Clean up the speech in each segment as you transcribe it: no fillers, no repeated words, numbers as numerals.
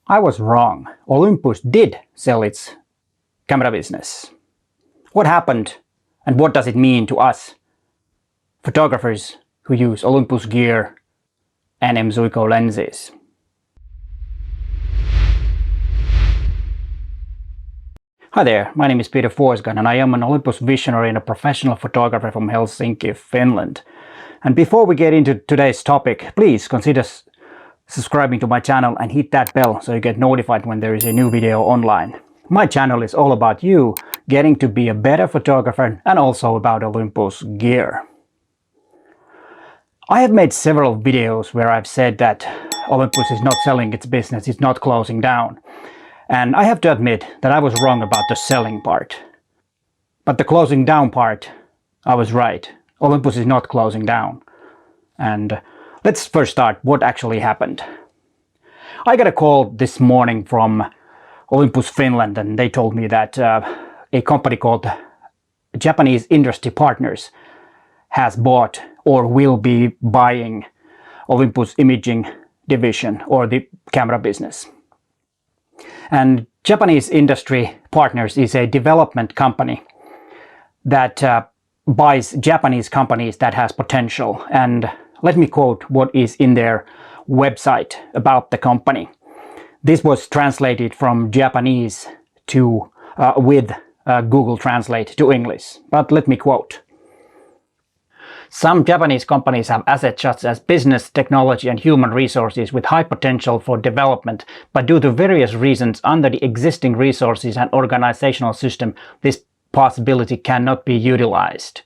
I was wrong. Olympus did sell its camera business. What happened and what does it mean to us photographers who use Olympus gear and M.Zuiko lenses? Hi there, my name is Peter Forsgren and I am an Olympus visionary and a professional photographer from Helsinki, Finland. And before we get into today's topic, please consider subscribing to my channel and hit that bell so you get notified when there is a new video online. My channel is all about you getting to be a better photographer and also about Olympus gear. I have made several videos where I've said that Olympus is not selling its business, it's not closing down. And I have to admit that I was wrong about the selling part. But the closing down part, I was right. Olympus is not closing down. And let's first start what actually happened. I got a call this morning from Olympus Finland and they told me that a company called Japanese Industry Partners has bought or will be buying Olympus imaging division or the camera business. And Japanese Industry Partners is a development company that buys Japanese companies that has potential. And let me quote what is in their website about the company. This was translated from Japanese to with Google Translate to English. But let me quote. Some Japanese companies have assets such as business, technology and human resources with high potential for development, but due to various reasons under the existing resources and organizational system, this possibility cannot be utilized.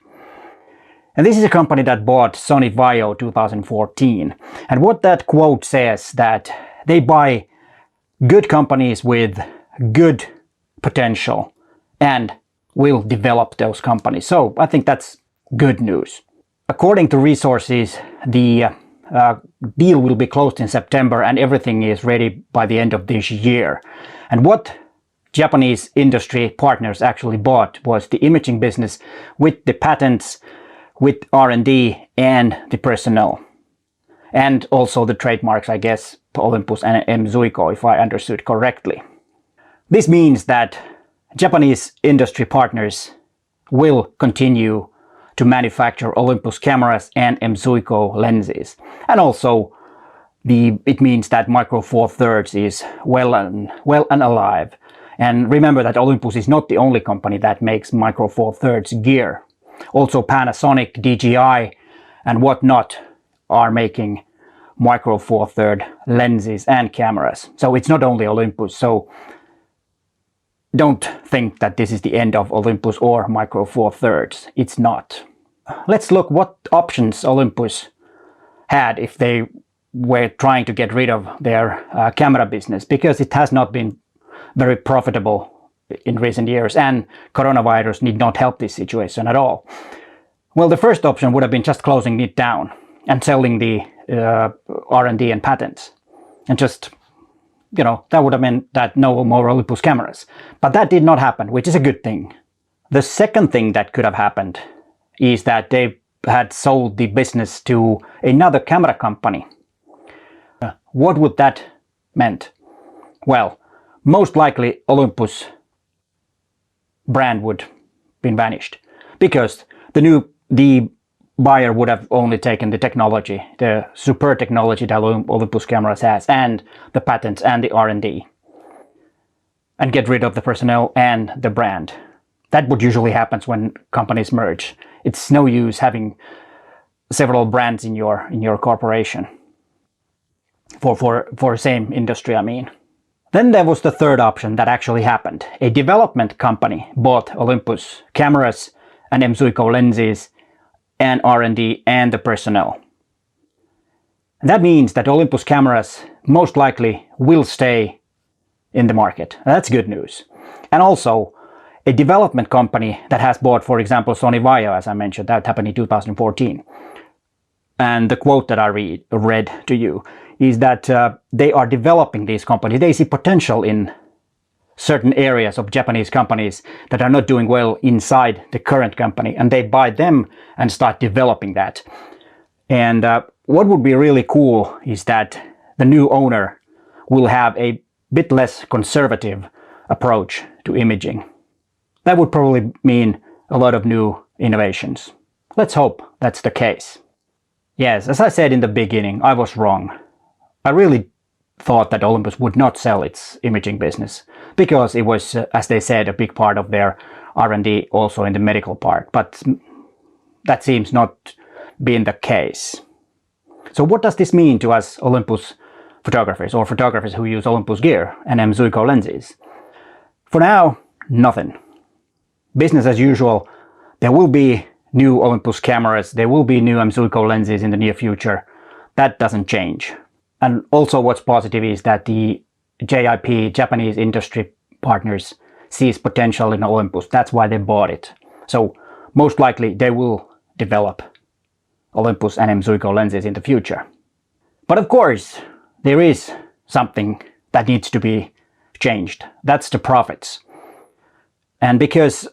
And this is a company that bought Sony Vaio 2014. And what that quote says that they buy good companies with good potential and will develop those companies. So I think that's good news. According to resources, the deal will be closed in September and everything is ready by the end of this year. And what Japanese Industry Partners actually bought was the imaging business with the patents, with R&D and the personnel. And also the trademarks, I guess, Olympus and M.Zuiko, if I understood correctly. This means that Japanese Industry Partners will continue to manufacture Olympus cameras and M.Zuiko lenses. And also it means that Micro Four Thirds is well and alive. And remember that Olympus is not the only company that makes Micro Four Thirds gear. Also Panasonic, DJI and whatnot are making Micro Four Thirds lenses and cameras. So it's not only Olympus. So don't think that this is the end of Olympus or Micro Four Thirds. It's not. Let's look what options Olympus had if they were trying to get rid of their camera business, because it has not been very profitable in recent years and coronavirus did not help this situation at all. Well, the first option would have been just closing it down and selling the R&D and patents. And just, you know, that would have meant that no more Olympus cameras. But that did not happen, which is a good thing. The second thing that could have happened is that they had sold the business to another camera company. What would that meant? Well, most likely Olympus brand would have been vanished, because the buyer would have only taken the technology, the super technology that Olympus cameras has, and the patents and the R&D, and get rid of the personnel and the brand. That would usually happen when companies merge. It's no use having several brands in your corporation for same industry, I mean. Then there was the third option that actually happened. A development company bought Olympus cameras and M.Zuiko lenses and R&D and the personnel. And that means that Olympus cameras most likely will stay in the market. And that's good news. And also a development company that has bought, for example, Sony Vaio, as I mentioned, that happened in 2014. And the quote that I read to you is that they are developing these companies. They see potential in certain areas of Japanese companies that are not doing well inside the current company, and they buy them and start developing that. And what would be really cool is that the new owner will have a bit less conservative approach to imaging. That would probably mean a lot of new innovations. Let's hope that's the case. Yes, as I said in the beginning, I was wrong. I really thought that Olympus would not sell its imaging business because it was, as they said, a big part of their R&D also in the medical part, but that seems not being the case. So what does this mean to us Olympus photographers or photographers who use Olympus gear and M.Zuiko lenses? For now, nothing. Business as usual. There will be new Olympus cameras, there will be new M.Zuiko lenses in the near future. That doesn't change. And also what's positive is that the JIP, Japanese industry partners, sees potential in Olympus. That's why they bought it. So most likely they will develop Olympus and M.Zuiko lenses in the future. But of course, there is something that needs to be changed. That's the profits. And because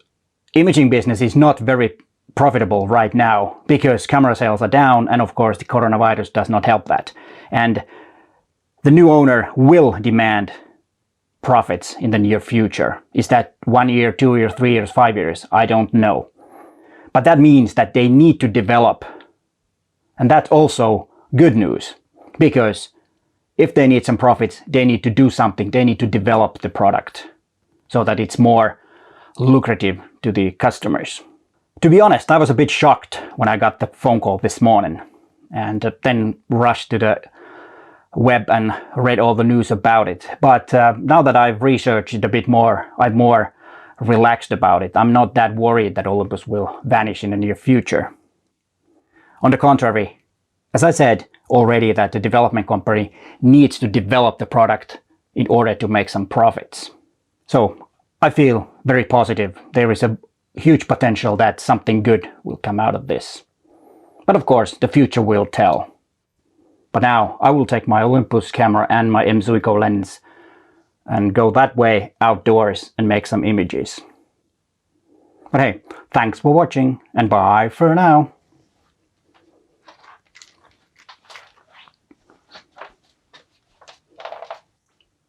imaging business is not very profitable right now, because camera sales are down, and of course the coronavirus does not help that. And the new owner will demand profits in the near future. Is that 1 year, 2 years, 3 years, 5 years? I don't know. But that means that they need to develop. And that's also good news, because if they need some profits, they need to do something. They need to develop the product so that it's more lucrative to the customers. To be honest, I was a bit shocked when I got the phone call this morning and then rushed to the web and read all the news about it. But now that I've researched it a bit more, I'm more relaxed about it. I'm not that worried that Olympus will vanish in the near future. On the contrary, as I said already, that the development company needs to develop the product in order to make some profits. So I feel very positive. There is a huge potential that something good will come out of this. But of course, the future will tell. But now I will take my Olympus camera and my M.Zuiko lens and go that way outdoors and make some images. But hey, thanks for watching and bye for now.